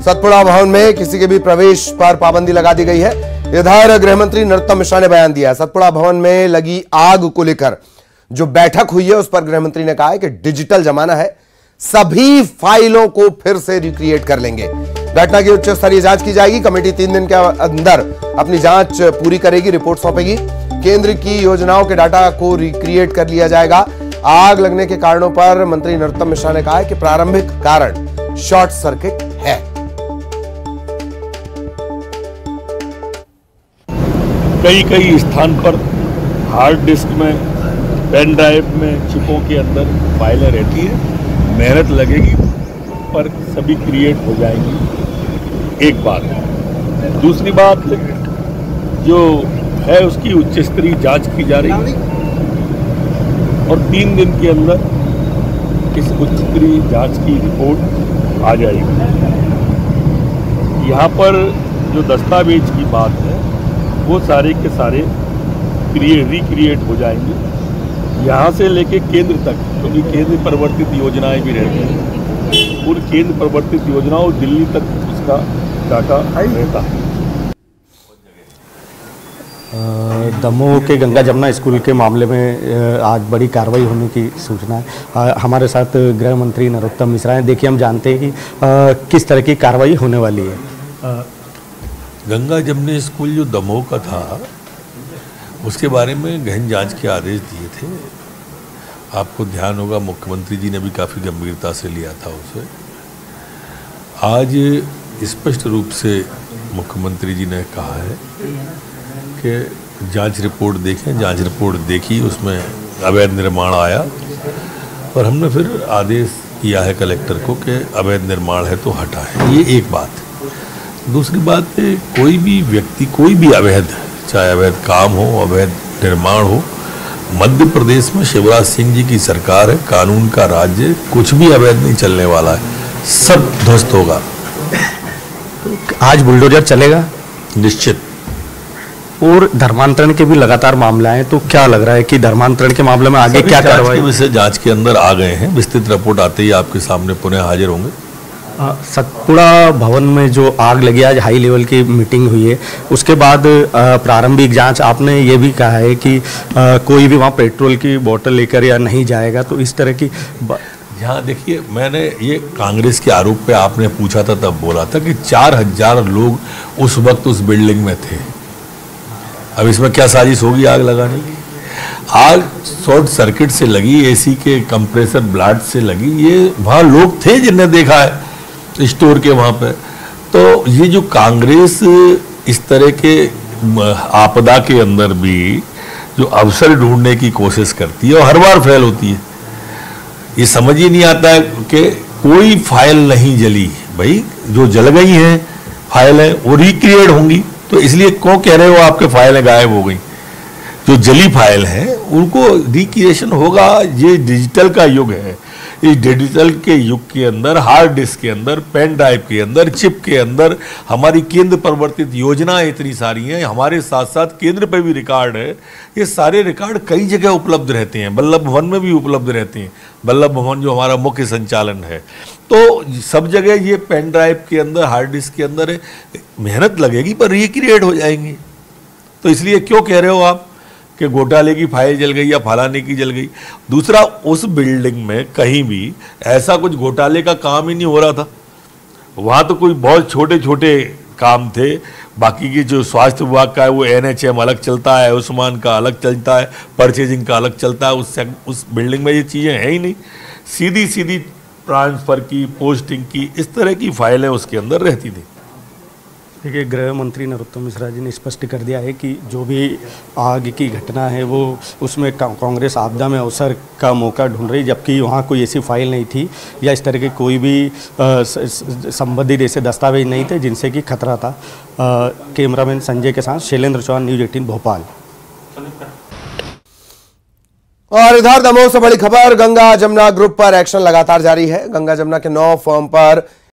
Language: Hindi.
सतपुड़ा भवन में किसी के भी प्रवेश पर पाबंदी लगा दी गई है। इधर गृह मंत्री नरोत्तम मिश्रा ने बयान दिया। सतपुड़ा भवन में लगी आग को लेकर जो बैठक हुई है उस पर गृह मंत्री ने कहा है कि डिजिटल जमाना है, सभी फाइलों को फिर से रिक्रिएट कर लेंगे। घटना की उच्च स्तरीय जांच की जाएगी। कमेटी 3 दिन के अंदर अपनी जांच पूरी करेगी, रिपोर्ट सौंपेगी। केंद्र की योजनाओं के डाटा को रिक्रिएट कर लिया जाएगा। आग लगने के कारणों पर मंत्री नरोत्तम मिश्रा ने कहा है कि प्रारंभिक कारण शॉर्ट सर्किट है। कई स्थान पर हार्ड डिस्क में, पेन ड्राइव में, चिपों के अंदर फाइलें रहती है। मेहनत लगेगी पर सभी क्रिएट हो जाएंगी, एक बात। दूसरी बात जो है उसकी उच्च स्तरीय जांच की जा रही है और 3 दिन के अंदर इस उच्च स्तरीय जांच की रिपोर्ट आ जाएगी। यहाँ पर जो दस्तावेज की बात है वो सारे के सारे रिक्रिएट हो जाएंगे, यहाँ से लेके केंद्र तक, क्योंकि केंद्र प्रवर्तित योजनाएं भी रहती हैं। पूरी केंद्र प्रवर्तित योजनाओं दिल्ली तक उसका डाटा रहता है। दमोह के गंगा जमुना स्कूल के मामले में आज बड़ी कार्रवाई होने की सूचना है। हमारे साथ गृह मंत्री नरोत्तम मिश्रा हैं। देखिए, हम जानते हैं कि किस तरह की कार्रवाई होने वाली है। गंगा जमुना स्कूल जो दमोह का था उसके बारे में गहन जांच के आदेश दिए थे। आपको ध्यान होगा मुख्यमंत्री जी ने भी काफ़ी गंभीरता से लिया था उसे। आज स्पष्ट रूप से मुख्यमंत्री जी ने कहा है कि जांच रिपोर्ट देखें। जांच रिपोर्ट देखी, उसमें अवैध निर्माण आया और हमने फिर आदेश किया है कलेक्टर को कि अवैध निर्माण है तो हटाएं। ये एक बात। दूसरी बात, कोई भी व्यक्ति, कोई भी अवैध, चाहे अवैध काम हो, अवैध निर्माण हो, मध्य प्रदेश में शिवराज सिंह जी की सरकार है, कानून का राज्य, कुछ भी अवैध नहीं चलने वाला है, सब ध्वस्त होगा। आज बुलडोजर चलेगा निश्चित। और धर्मांतरण के भी लगातार मामले हैं, तो क्या लग रहा है कि धर्मांतरण के मामले में आगे क्या कार्रवाई? विषय जांच के अंदर आ गए हैं। विस्तृत रिपोर्ट आते ही आपके सामने पुनः हाजिर होंगे। सतपुड़ा भवन में जो आग लगी, आज हाई लेवल की मीटिंग हुई है, उसके बाद प्रारंभिक जांच, आपने ये भी कहा है कि कोई भी वहाँ पेट्रोल की बोतल लेकर या नहीं जाएगा, तो इस तरह की यहाँ देखिए, मैंने ये कांग्रेस के आरोप पे आपने पूछा था तब बोला था कि 4000 लोग उस वक्त उस बिल्डिंग में थे। अब इसमें क्या साजिश होगी आग लगाने की? आग शॉर्ट सर्किट से लगी, एसी के कंप्रेसर ब्लास्ट से लगी। ये वहाँ लोग थे जिन्हें देखा है स्टोर के वहाँ पे। तो ये जो कांग्रेस इस तरह के आपदा के अंदर भी जो अवसर ढूंढने की कोशिश करती है और हर बार फेल होती है। ये समझ ही नहीं आता है कि कोई फाइल नहीं जली। भाई, जो जल गई हैं फाइलें वो रिक्रिएट होंगी, तो इसलिए क्यों कह रहे हो आपके फाइलें गायब हो गई? जो जली फाइल है उनको रिक्रिएशन होगा। ये डिजिटल का युग है। इस डिजिटल के युग के अंदर, हार्ड डिस्क के अंदर, पेन ड्राइव के अंदर, चिप के अंदर हमारी केंद्र प्रवर्तित योजनाएं इतनी सारी हैं। हमारे साथ साथ केंद्र पे भी रिकॉर्ड है। ये सारे रिकॉर्ड कई जगह उपलब्ध रहते हैं। वल्लभ भवन में भी उपलब्ध रहते हैं। वल्लभ भवन जो हमारा मुख्य संचालन है, तो सब जगह ये पेन ड्राइव के अंदर, हार्ड डिस्क के अंदर है। मेहनत लगेगी पर रिक्रिएट हो जाएंगी। तो इसलिए क्यों कह रहे हो आप कि घोटाले की फाइल जल गई या फलाने की जल गई? दूसरा, उस बिल्डिंग में कहीं भी ऐसा कुछ घोटाले का काम ही नहीं हो रहा था। वहाँ तो कोई बहुत छोटे छोटे काम थे। बाकी की जो स्वास्थ्य विभाग का है वो NHM अलग चलता है, उस्मान का अलग चलता है, परचेजिंग का अलग चलता है। उस बिल्डिंग में ये चीज़ें हैं ही नहीं। सीधी सीधी ट्रांसफ़र की, पोस्टिंग की, इस तरह की फाइलें उसके अंदर रहती थी। देखिए, गृह मंत्री नरोत्तम मिश्रा जी ने स्पष्ट कर दिया है कि जो भी आग की घटना है वो उसमें कांग्रेस आपदा में अवसर का मौका ढूंढ रही, जबकि वहाँ कोई ऐसी फाइल नहीं थी या इस तरह के कोई भी संबंधित ऐसे दस्तावेज नहीं थे जिनसे कि खतरा था। कैमरामैन संजय के साथ शैलेंद्र चौहान, न्यूज़ 18 भोपाल। और इधर दमोह से बड़ी खबर, गंगा जमुना ग्रुप पर एक्शन लगातार जारी है। गंगा जमुना के 9 फर्म पर